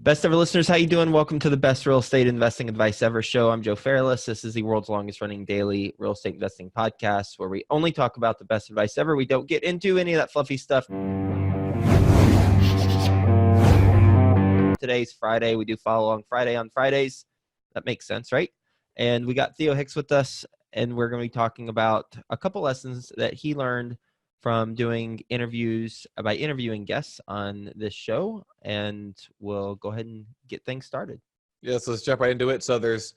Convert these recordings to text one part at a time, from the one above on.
Best ever listeners, how you doing? Welcome to the best real estate investing advice ever show. I'm Joe Fairless. This is the world's longest running daily real estate investing podcast where we only talk about the best advice ever. We don't get into any of that fluffy stuff. Today's Friday. We do follow along Friday on Fridays. That makes sense, right? And we got Theo Hicks with us, and we're going to be talking about a couple lessons that he learned from doing interviews by interviewing guests on this show, and we'll go ahead and get things started. Yeah, so let's jump right into it. So there's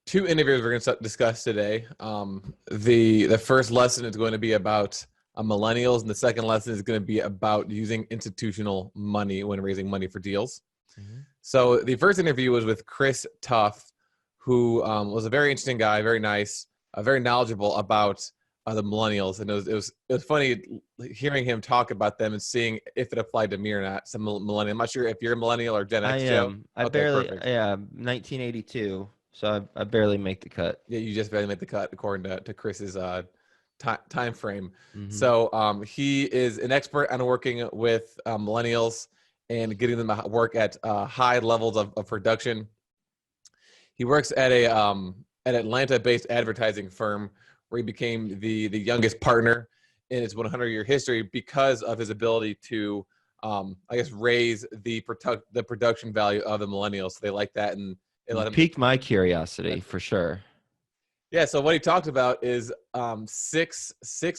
two interviews we're going to discuss today. The first lesson is going to be about millennials, and the second lesson is going to be about using institutional money when raising money for deals. Mm-hmm. So the first interview was with Chris Tuff, who was a very interesting guy, very nice, very knowledgeable about the millennials, and it was funny hearing him talk about them and seeing if it applied to me or not. Some millennial. I'm not sure if you're a millennial or Gen X. I am. I barely. Perfect. Yeah, 1982. So I barely make the cut. Yeah, you just barely make the cut according to Chris's time frame. Mm-hmm. So he is an expert on working with millennials and getting them to work at high levels of production. He works at an Atlanta-based advertising firm, where he became the youngest partner in its 100-year history because of his ability to, raise the production value of the millennials. So they like that, and it let him piqued my curiosity for sure. Yeah. So what he talked about is six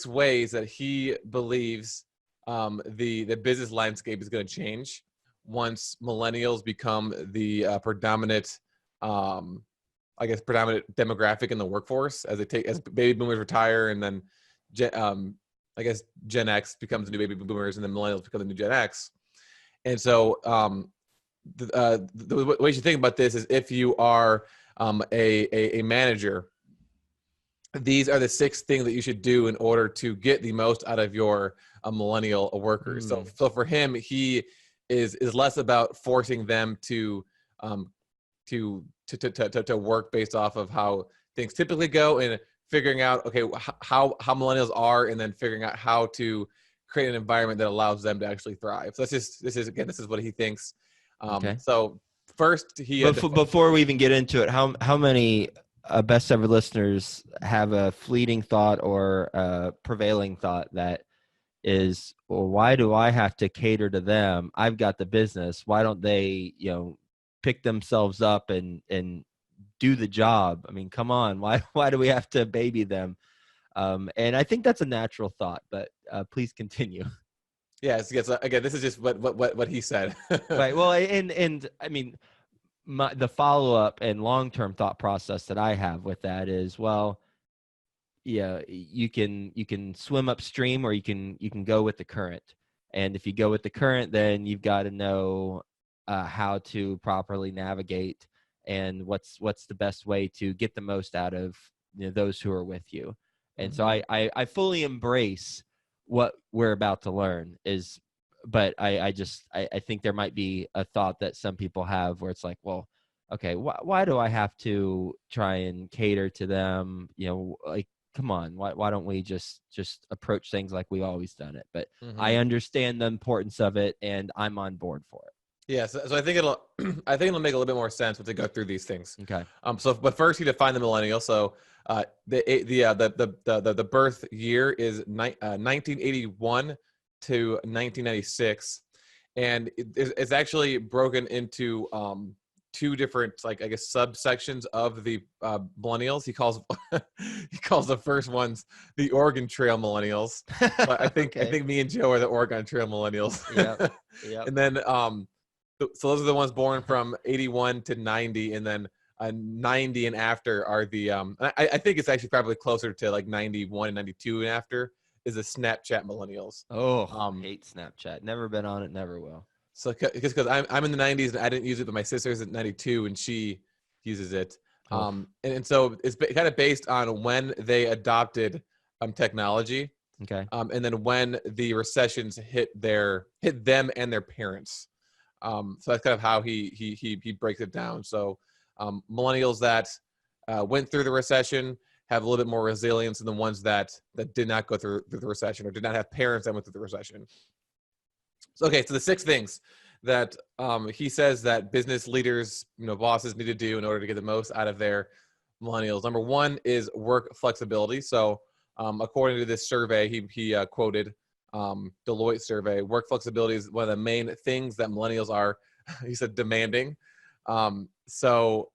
ways that he believes the business landscape is going to change once millennials become the predominant demographic in the workforce as baby boomers retire, and then Gen X becomes the new baby boomers, and then millennials become the new Gen X. And so the way you should think about this is, if you are a manager, these are the six things that you should do in order to get the most out of your millennial workers. So for him, he is less about forcing them to work based off of how things typically go, and figuring out, okay, how millennials are, and then figuring out how to create an environment that allows them to actually thrive. So this is what he thinks. Okay. So first, before we even get into it, how many best ever listeners have a fleeting thought or a prevailing thought that is, well, why do I have to cater to them? I've got the business. Why don't they, pick themselves up and do the job? I mean, come on. Why do we have to baby them? And I think that's a natural thought, but please continue. Yes. Again, this is just what he said. Right. Well, and I mean, the follow-up and long-term thought process that I have with that is, well, yeah, you can swim upstream, or you can go with the current. And if you go with the current, then you've got to know how to properly navigate and what's the best way to get the most out of those who are with you. And so I fully embrace what we're about to learn but I think there might be a thought that some people have where it's like, well, okay, why do I have to try and cater to them? Like, come on, why don't we just approach things like we've always done it? But I understand the importance of it, and I'm on board for it. Yeah, so I think it'll make a little bit more sense once we go through these things. Okay. But first, he defined the millennial. So the birth year is 1981 to 1996, and it's actually broken into two different, subsections of the millennials. He calls the first ones the Oregon Trail millennials. But I think me and Joe are the Oregon Trail millennials. Yeah. And then so those are the ones born from 81 to 90, and then 90 and after are the I think it's actually probably closer to like 91 and 92 and after is the Snapchat millennials. Hate Snapchat. Never been on it. Never will. So because I'm in the 90s and I didn't use it, but my sister's at 92 and she uses it. And so it's kind of based on when they adopted technology. Okay. And then when the recessions hit them and their parents. So that's kind of how he breaks it down. So millennials that went through the recession have a little bit more resilience than the ones that did not go through the recession or did not have parents that went through the recession. So, okay, so the six things that he says that business leaders, bosses need to do in order to get the most out of their millennials. Number one is work flexibility. So according to this survey, he quoted Deloitte survey, work flexibility is one of the main things that millennials are, he said, demanding. So,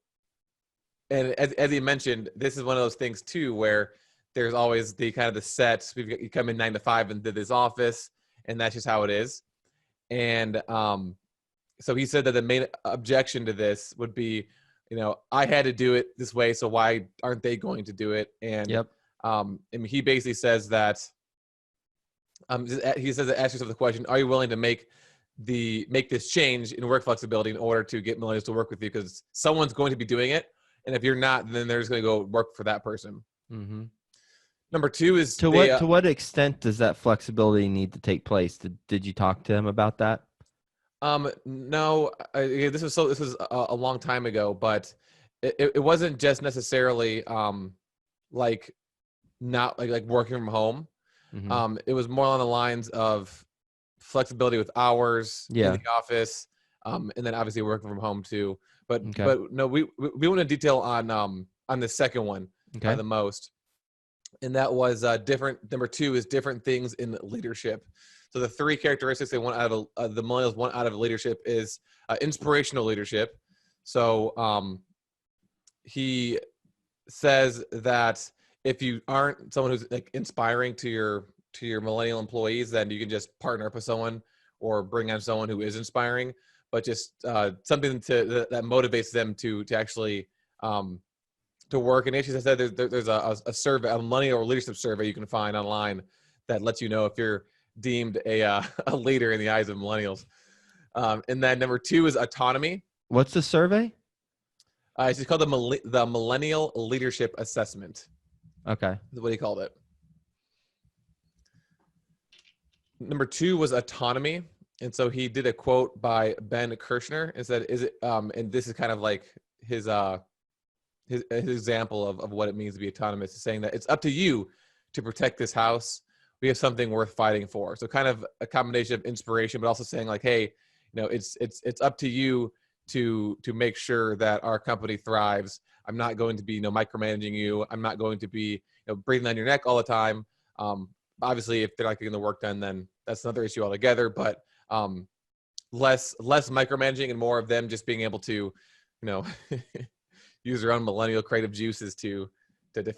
and as he mentioned, this is one of those things too, where there's always the kind of the sets. You come in 9 to 5 into this office, and that's just how it is. And so he said that the main objection to this would be, I had to do it this way, so why aren't they going to do it? And Yep. and he basically says that he says, ask yourself the question: are you willing to make this change in work flexibility in order to get millennials to work with you? Because someone's going to be doing it, and if you're not, then they're just going to go work for that person. Mm-hmm. Number two is to what extent does that flexibility need to take place? Did you talk to him about that? No, this was a long time ago, but it wasn't just necessarily like not like working from home. Mm-hmm. It was more along the lines of flexibility with hours in the office, and then obviously working from home too. But no, we went into detail on the second one the most, and that was different. Number two is different things in leadership. So the three characteristics they want out of the millennials want out of leadership is inspirational leadership. So he says that if you aren't someone who's like inspiring to your millennial employees, then you can just partner up with someone or bring on someone who is inspiring, but just something that motivates them to actually to work. And actually, I said there's a survey, a millennial leadership survey you can find online that lets you know if you're deemed a leader in the eyes of millennials. And then number two is autonomy. What's the survey? It's called the Millennial Leadership Assessment. Okay. That's what he called it. Number two was autonomy. And so he did a quote by Ben Kirshner and said, and this is kind of like his example of what it means to be autonomous, is saying that it's up to you to protect this house. We have something worth fighting for. So kind of a combination of inspiration, but also saying like, hey, it's up to you to make sure that our company thrives. I'm not going to be micromanaging you. I'm not going to be breathing on your neck all the time. Obviously, if they're not getting the work done, then that's another issue altogether. But less micromanaging and more of them just being able to use their own millennial creative juices to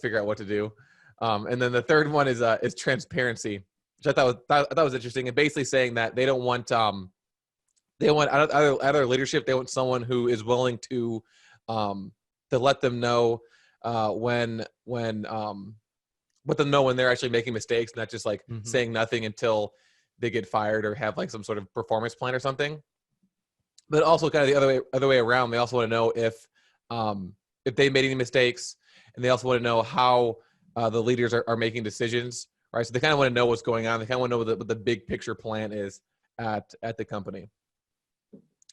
figure out what to do. And then the third one is transparency, which I thought was interesting, and basically saying that they don't want they want out of their leadership, they want someone who is willing to let them know let them know when they're actually making mistakes, not just like saying nothing until they get fired or have like some sort of performance plan or something. But also kind of the other way around, they also want to know if they made any mistakes, and they also want to know how the leaders are making decisions, right? So they kind of want to know what's going on. They kind of want to know what the big picture plan is at the company.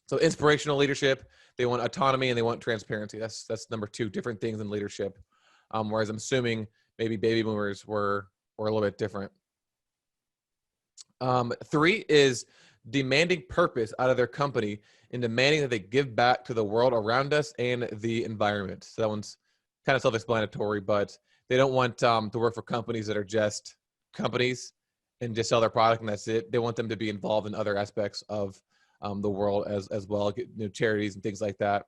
So inspirational leadership, they want autonomy, and they want transparency. That's number two, different things in leadership. Whereas I'm assuming maybe baby boomers were a little bit different. Three is demanding purpose out of their company and demanding that they give back to the world around us and the environment. So that one's kind of self-explanatory, but they don't want to work for companies that are just companies and just sell their product and that's it. They want them to be involved in other aspects of the world as well, charities and things like that.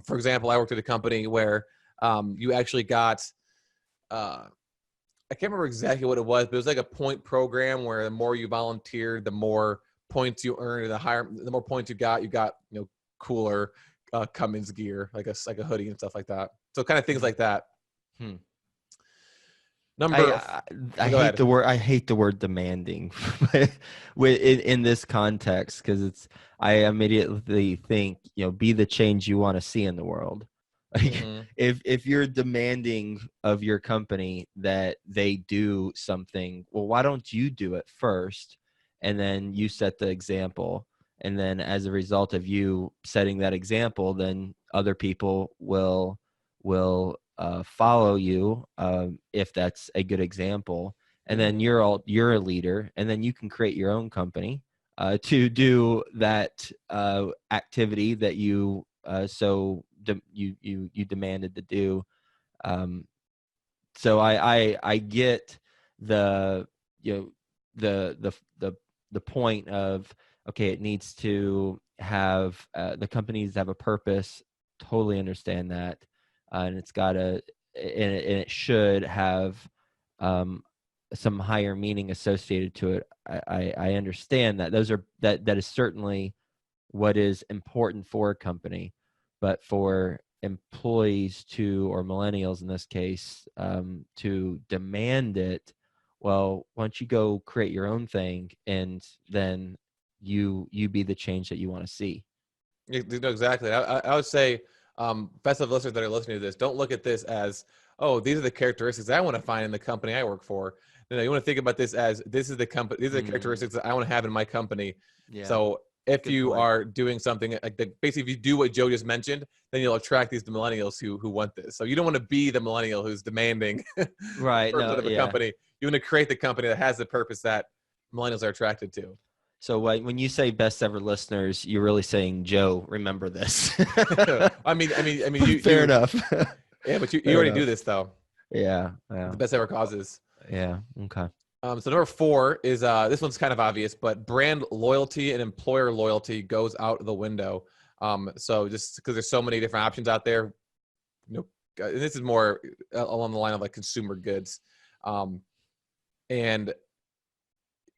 For example, I worked at a company where you actually got I can't remember exactly what it was, but it was like a point program where the more you volunteered, the more points you earned, and the more points you got cooler Cummins gear, like a hoodie and stuff like that. So kind of things like that. I hate the word demanding in this context, because I immediately think, be the change you want to see in the world. Like, if you're demanding of your company that they do something, well, why don't you do it first, and then you set the example, and then as a result of you setting that example, then other people will follow you if that's a good example, and then you're a leader, and then you can create your own company to do that activity that you you demanded to do. So I get the the point of, okay, it needs to have the companies have a purpose. Totally understand that, and it's got to and it should have some higher meaning associated to it. I understand that. That is certainly what is important for a company, but for employees or millennials in this case, to demand it, well, why don't you go create your own thing, and then you be the change that you want to see. You know, exactly. I would say, best of listeners that are listening to this, don't look at this as, oh, these are the characteristics I want to find in the company I work for. No, you want to think about this as, this is the company, these are the characteristics that I want to have in my company. Yeah. So if you are doing something like basically, if you do what Joe just mentioned, then you'll attract these millennials who want this. So you don't want to be the millennial who's demanding right of a company. You want to create the company that has the purpose that millennials are attracted to. So when you say best ever listeners, you're really saying, Joe, remember this. I mean, you fair enough. Yeah, but you already do this though. Yeah. The best ever causes. Yeah. Okay. So number 4 is this one's kind of obvious, but brand loyalty and employer loyalty goes out the window. So just because there's so many different options out there, you know, and this is more along the line of like consumer goods, and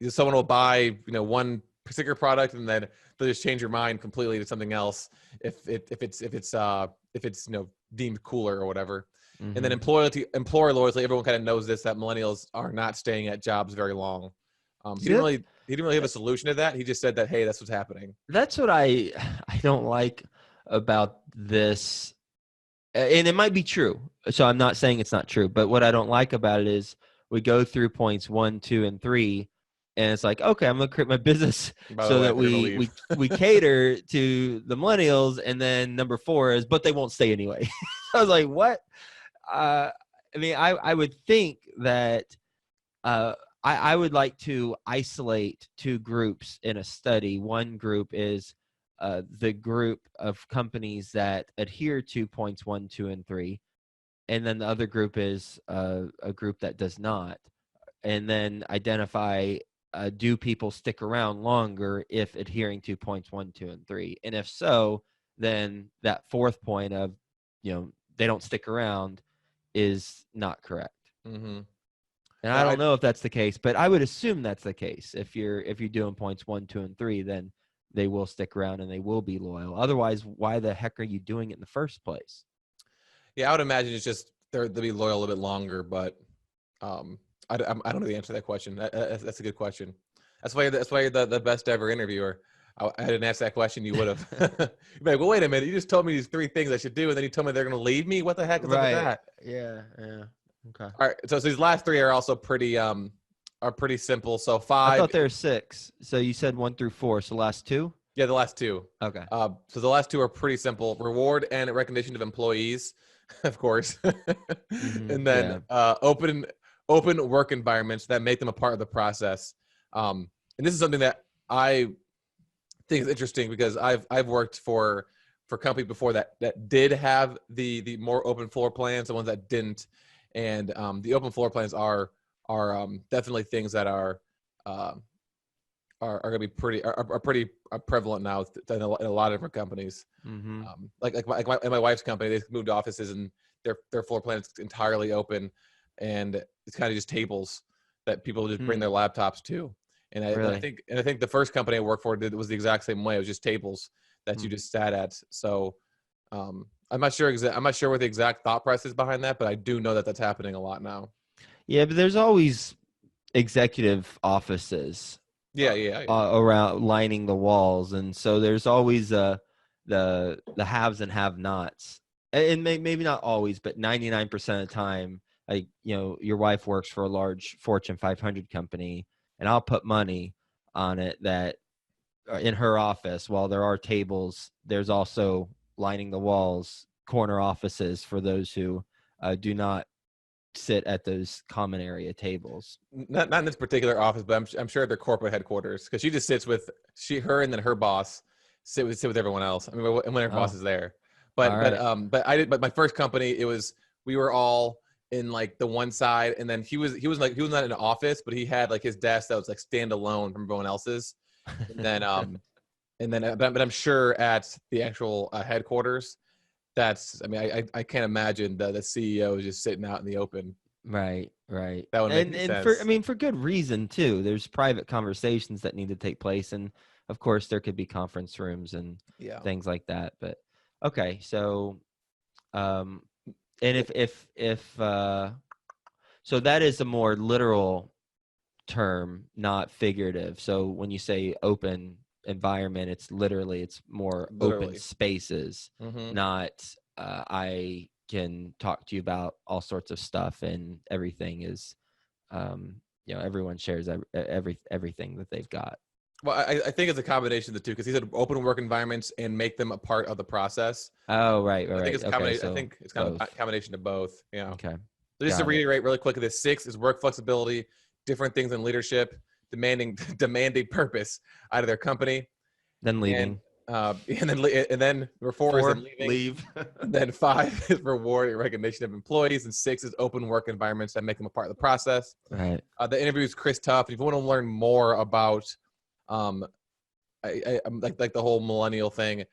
someone will buy, one particular product and then they'll just change your mind completely to something else if it's deemed cooler or whatever. Mm-hmm. And then employer loyalty, everyone kind of knows this, that millennials are not staying at jobs very long. He didn't really have a solution to that. He just said that, hey, that's what's happening. That's what I don't like about this. And it might be true. So I'm not saying it's not true, but what I don't like about it is we go through points 1, 2, and 3, and it's like, okay, I'm going to create my business so that we cater to the millennials. And then number 4 is, but they won't stay anyway. I was like, what? I would think that I would like to isolate 2 groups in a study. One group is the group of companies that adhere to points 1, 2, and 3. And then the other group is a group that does not. And then identify, do people stick around longer if adhering to points 1, 2, and 3? And if so, then that 4th point of, they don't stick around is not correct. Mm-hmm. And I don't know if that's the case, but I would assume that's the case. If you're doing points 1, 2, and 3, then they will stick around and they will be loyal. Otherwise, why the heck are you doing it in the first place? Yeah, I would imagine it's just they'll be loyal a little bit longer, but I don't know the answer to that question. That's a good question. That's why you're the best ever interviewer. I didn't ask that question, you would have. You'd be like, well, wait a minute. You just told me these 3 things I should do, and then you told me they're going to leave me. What the heck is up with that? Yeah. Okay. All right. So these last 3 are also pretty simple. So 5. I thought there were 6. So you said 1 through 4. So last 2? Yeah, the last 2. Okay. So the last 2 are pretty simple: reward and recognition of employees, of course, Mm-hmm. and then open work environments that make them a part of the process. And this is something that I think is interesting because I've worked for companies before that did have the more open floor plans, the ones that didn't. And the open floor plans are definitely things that are going to be pretty prevalent now in a lot of different companies. Mm-hmm. In my wife's company, they moved offices and their floor plan is entirely open, and it's kind of just tables that people just bring their laptops to. And I think the first company I worked for was the exact same way. It was just tables that you just sat at. So I'm not sure what the exact thought process is behind that, but I do know that that's happening a lot now. Yeah, but there's always executive offices. Yeah. Around lining the walls, and so there's always the haves and have-nots, and maybe not always, but 99% of the time, like, your wife works for a large Fortune 500 company, and I'll put money on it that in her office, while there are tables, there's also lining the walls, corner offices for those who do not sit at those common area tables. Not in this particular office, but I'm sure their corporate headquarters, because she just sits with her and then her boss sit with everyone else. I mean, when her boss is there. But All right. but my first company, we were all in like the one side, and then he was not in an office, but he had like his desk that was like standalone from everyone else's. And then but I'm sure at the actual headquarters, I mean, I can't imagine the CEO is just sitting out in the open. Right. That would make sense. For good reason too. There's private conversations that need to take place, and of course there could be conference rooms and things like that. But okay, so and if so that is a more literal term, not figurative. So when you say open environment, it's more open spaces, not I can talk to you about all sorts of stuff and everything is everyone shares everything that they've got. Well, I think it's a combination of the two, because he said open work environments and make them a part of the process. Oh, right. I think it's a combination. I think it's kind of a combination of both. Yeah. Okay. So just to reiterate really quick, this 6 is work flexibility, different things in leadership, demanding purpose out of their company, then leaving, and then number 4 is leave. And then 5 is reward and recognition of employees, and 6 is open work environments that make them a part of the process. Right. The interview is Chris Tuff. If you want to learn more about I'm like the whole millennial thing,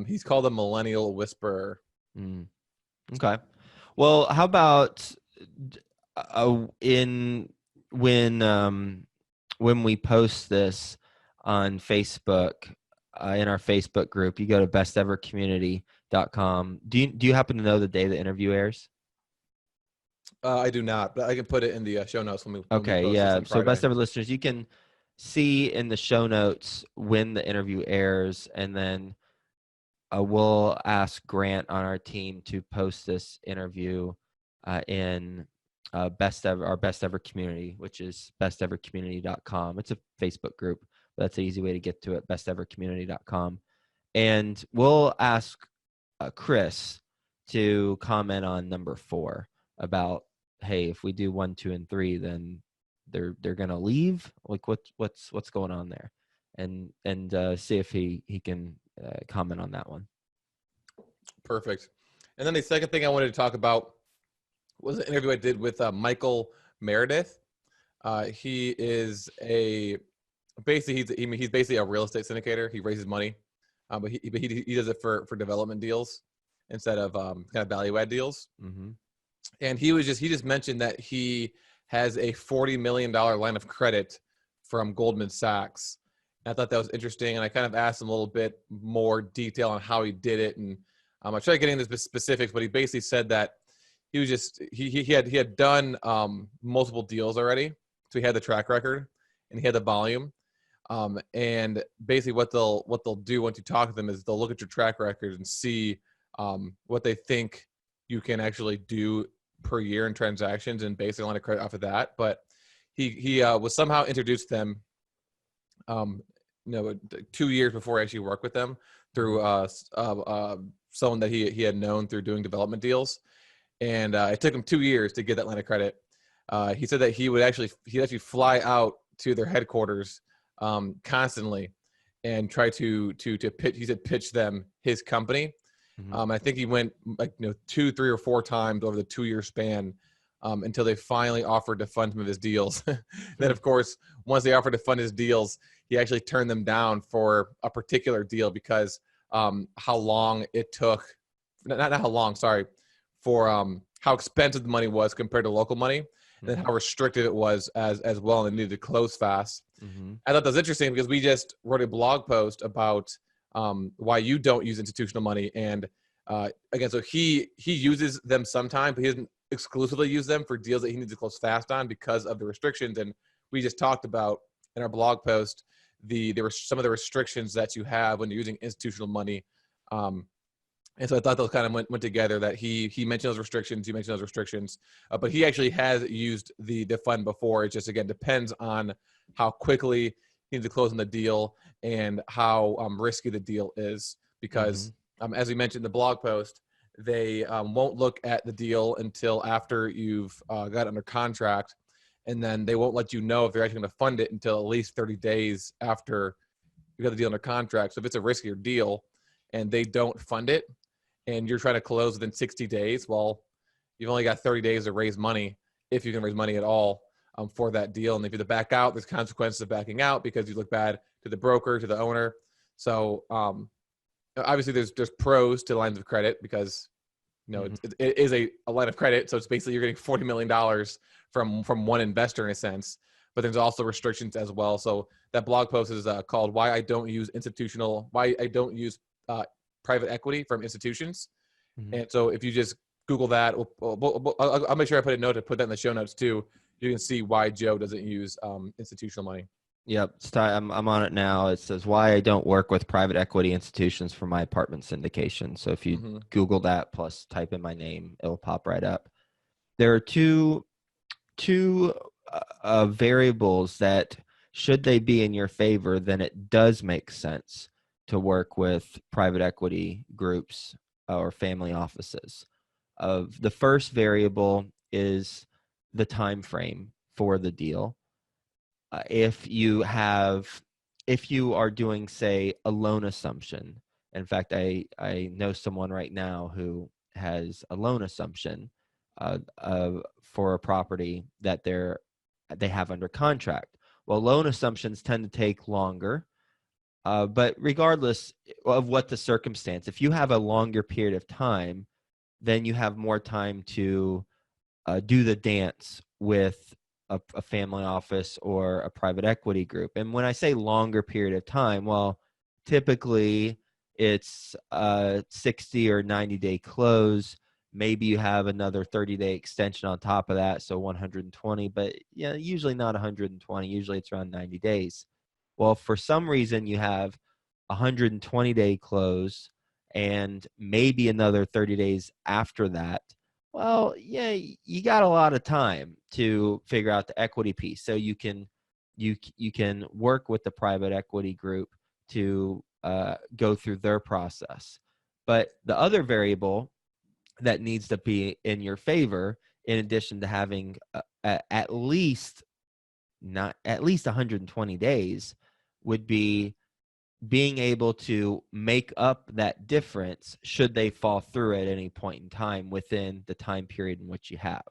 he's called a millennial whisperer. Okay. Well, how about when we post this on Facebook, in our Facebook group, you go to bestevercommunity.com. Do you happen to know the day the interview airs? I do not, but I can put it in the show notes when we post yeah. So Best Ever listeners, you can see in the show notes when the interview airs, and then we'll ask Grant on our team to post this interview in our Best Ever community, which is bestevercommunity.com. It's a Facebook group, but that's an easy way to get to it, bestevercommunity.com. And we'll ask Chris to comment on number 4 about, hey, if we do 1, 2, and 3, then they're gonna leave. Like what's going on there, and see if he can comment on that one. Perfect. And then the second thing I wanted to talk about was an interview I did with Michael Merideth. He is he's basically a real estate syndicator. He raises money, but he does it for development deals instead of kind of value add deals. And he just mentioned that he has a $40 million line of credit from Goldman Sachs. And I thought that was interesting, and I kind of asked him a little bit more detail on how he did it, and I tried getting into the specifics, but he basically said that he was he had done multiple deals already, so he had the track record and he had the volume, and basically what they'll do once you talk to them is they'll look at your track record and see what they think you can actually do per year in transactions, and basically line of credit off of that. But he was somehow introduced to them 2 years before I actually worked with them through someone that he had known through doing development deals, and it took him 2 years to get that line of credit. He said that he'd actually fly out to their headquarters constantly and try to pitch them his company. I think he went 2, 3, or 4 times over the 2-year span until they finally offered to fund some of his deals. Then, of course, once they offered to fund his deals, he actually turned them down for a particular deal because how long it took, not how long, sorry, for how expensive the money was compared to local money, and how restricted it was as well, and it needed to close fast. I thought that was interesting because we just wrote a blog post about why you don't use institutional money. And again, so he uses them sometimes, but he doesn't exclusively use them for deals that he needs to close fast on because of the restrictions. And we just talked about in our blog post there were some of the restrictions that you have when you're using institutional money. And so I thought those kind of went together, that he mentioned those restrictions, you mentioned those restrictions, but he actually has used the fund before. It just, again, depends on how quickly he needs to close on the deal and how risky the deal is, because as we mentioned in the blog post, they won't look at the deal until after you've got under contract, and then they won't let you know if they're actually going to fund it until at least 30 days after you got the deal under contract. So if it's a riskier deal and they don't fund it and you're trying to close within 60 days, well, you've only got 30 days to raise money, if you can raise money at all, for that deal. And if you have to back out, there's consequences of backing out because you look bad to the broker, to the owner. So obviously there's pros to lines of credit because, you know, it is a line of credit. So it's basically you're getting $40 million from one investor in a sense, but there's also restrictions as well. So that blog post is called why I don't use private equity from institutions. And so if you just Google that, I'll make sure I put a note to put that in the show notes too. You can see why Joe doesn't use institutional money. Yep. I'm on it now. It says why I don't work with private equity institutions for my apartment syndication. So if you Google that plus type in my name, it'll pop right up. There are two variables that, should they be in your favor, then it does make sense to work with private equity groups or family offices. The first variable is the time frame for the deal. If you are doing, say, a loan assumption. In fact, I know someone right now who has a loan assumption for a property that they have under contract. Well, loan assumptions tend to take longer, but regardless of what the circumstance, if you have a longer period of time, then you have more time to do the dance with a family office or a private equity group. And when I say longer period of time, well, typically it's 60 or 90-day close. Maybe you have another 30-day extension on top of that, so 120, but yeah, usually not 120. Usually it's around 90 days. Well, for some reason you have 120-day close and maybe another 30 days after that. Well, yeah, you got a lot of time to figure out the equity piece. So you can work with the private equity group to go through their process. But the other variable that needs to be in your favor, in addition to having at least 120 days, would be being able to make up that difference should they fall through at any point in time within the time period in which you have.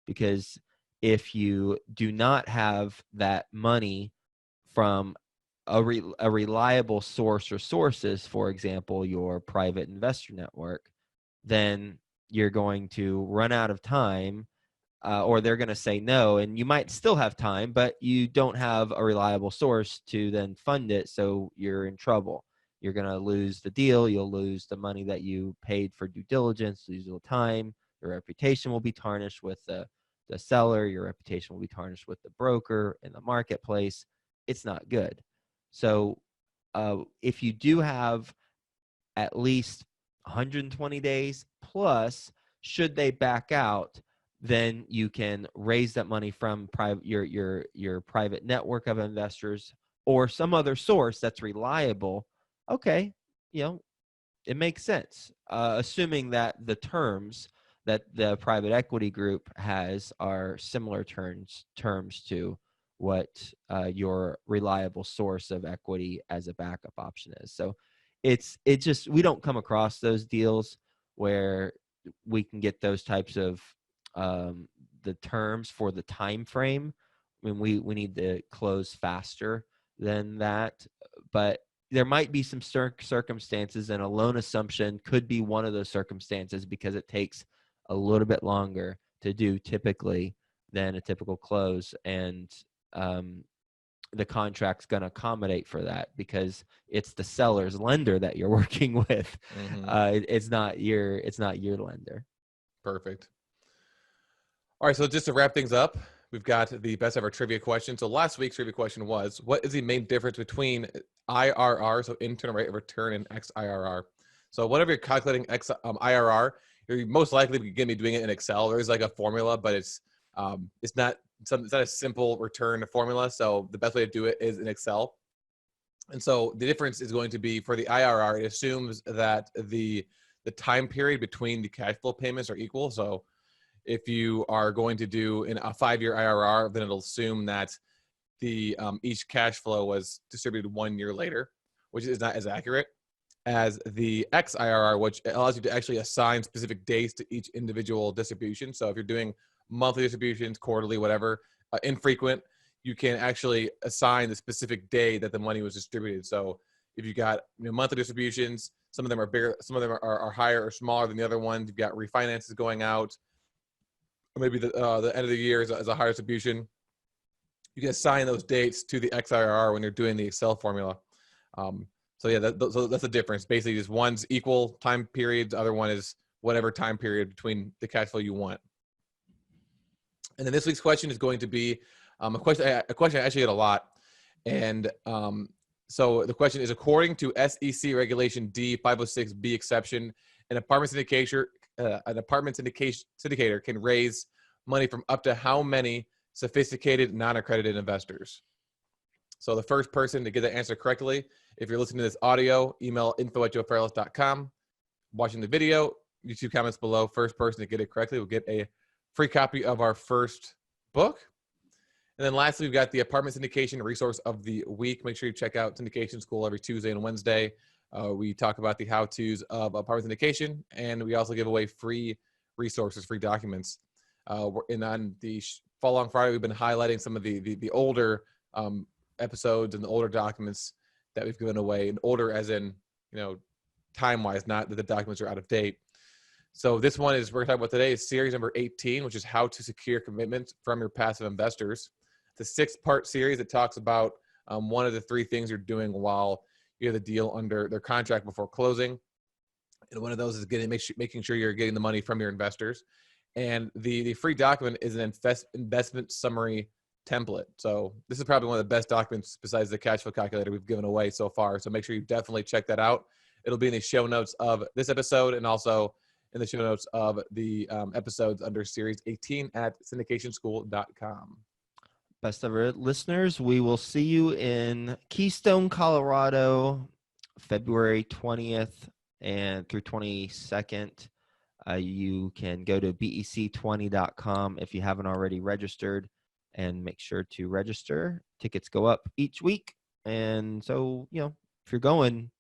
Because if you do not have that money from a reliable source or sources, for example, your private investor network, then you're going to run out of time, or they're going to say no, and you might still have time, but you don't have a reliable source to then fund it, so you're in trouble. You're going to lose the deal. You'll lose the money that you paid for due diligence, lose your time. Your reputation will be tarnished with the seller. Your reputation will be tarnished with the broker in the marketplace. It's not good. So if you do have at least 120 days plus, should they back out, then you can raise that money from your private network of investors or some other source that's reliable. Okay, it makes sense, assuming that the terms that the private equity group has are similar terms to what your reliable source of equity as a backup option is. So we don't come across those deals where we can get those types of the terms for the time frame. I mean, we need to close faster than that, but there might be some circumstances, and a loan assumption could be one of those circumstances because it takes a little bit longer to do typically than a typical close, and the contract's going to accommodate for that because it's the seller's lender that you're working with. It's not your lender. Perfect. All right, so just to wrap things up, we've got the best ever trivia question. So last week's trivia question was, what is the main difference between IRR, so internal rate of return, and XIRR? So whenever you're calculating IRR, you're most likely going to be doing it in Excel. There's like a formula, but it's not a simple return formula. So the best way to do it is in Excel. And so the difference is going to be for the IRR, it assumes that the the time period between the cash flow payments are equal. So if you are going to do a 5-year IRR, then it'll assume that the each cash flow was distributed 1 year later, which is not as accurate as the XIRR, which allows you to actually assign specific dates to each individual distribution. So if you're doing monthly distributions, quarterly, whatever, infrequent, you can actually assign the specific day that the money was distributed. So if you got monthly distributions, some of them are bigger, some of them are higher or smaller than the other ones. You've got refinances going out, or maybe the end of the year is a higher distribution. You can assign those dates to the XIRR when you're doing the Excel formula. So yeah, so that's the difference. Basically, just one's equal time periods, the other one is whatever time period between the cash flow you want. And then this week's question is going to be a question I actually get a lot. And so the question is, according to SEC Regulation D 506B exception, an apartment syndicator can raise money from up to how many sophisticated non-accredited investors? So the first person to get the answer correctly, if you're listening to this audio, email info@joefairless.com. Watching the video, YouTube comments below. First person to get it correctly will get a free copy of our first book. And then lastly, we've got the apartment syndication resource of the week. Make sure you check out Syndication School every Tuesday and Wednesday. We talk about the how-tos of apartment syndication, and we also give away free resources, free documents. And on the Fall on Friday, we've been highlighting some of the older episodes and the older documents that we've given away. And older as in, time-wise, not that the documents are out of date. So this one is, we're going to talk about today, is series number 18, which is how to secure commitments from your passive investors. It's a 6-part series that talks about one of the 3 things you're doing while you have the deal under their contract before closing. And one of those is making sure you're getting the money from your investors. And the free document is an investment summary template. So this is probably one of the best documents besides the cash flow calculator we've given away so far. So make sure you definitely check that out. It'll be in the show notes of this episode and also in the show notes of the episodes under series 18 at syndicationschool.com. Best ever listeners, we will see you in Keystone, Colorado, February 20th and through 22nd. You can go to bec20.com if you haven't already registered, and make sure to register. Tickets go up each week. And so, if you're going,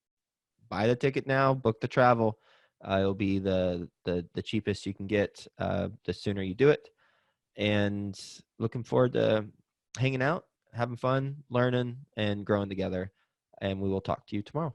buy the ticket now, book the travel. It'll be the cheapest you can get the sooner you do it. And looking forward to hanging out, having fun, learning, and growing together. And we will talk to you tomorrow.